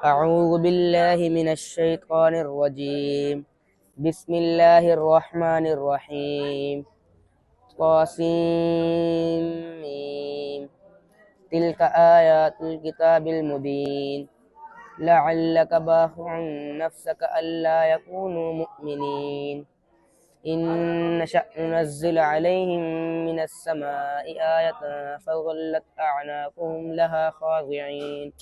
أعوذ بالله من الشيطان الرجيم. بسم الله الرحمن الرحيم. طاسيم. تلك آيات الكتاب المبين. لعلك باخع نفسك ألا يكونوا مؤمنين. إن نشأ ننزل عليهم من السماء آية فظلت أعناقهم لها خاضعين.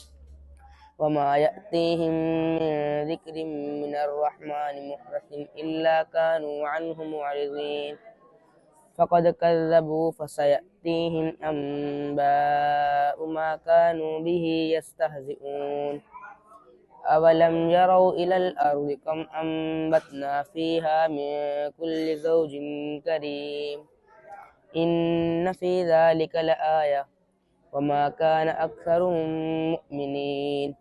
وما يأتيهم من ذكر من الرحمن محدث إلا كانوا عنه معرضين. فقد كذبوا فسيأتيهم أنباء ما كانوا به يستهزئون. أولم يروا إلى الأرض كم أنبتنا فيها من كل زوج كريم. إن في ذلك لآية وما كان أكثرهم مؤمنين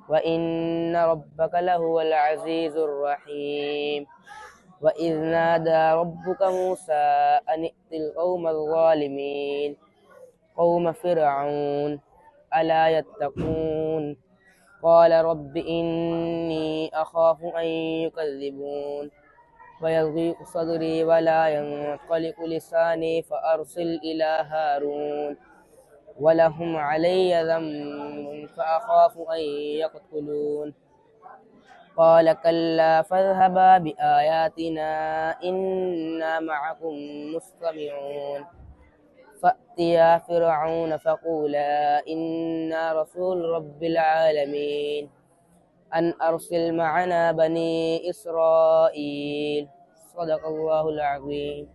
وإن ربك لهو العزيز الرحيم. وإذ نادى ربك موسى أن ائت القوم الظالمين قوم فرعون ألا يتقون. قال رب إني أخاف أن يكذبون ويضيق صدري ولا ينطلق لساني فأرسل إلى هارون ولهم علي ذنب فأخاف أن يقتلون. قال كلا فاذهبا بآياتنا إنا معكم مستمعون. فأتيا فرعون فقولا إنا رسول رب العالمين أن أرسل معنا بني إسرائيل. صدق الله العظيم.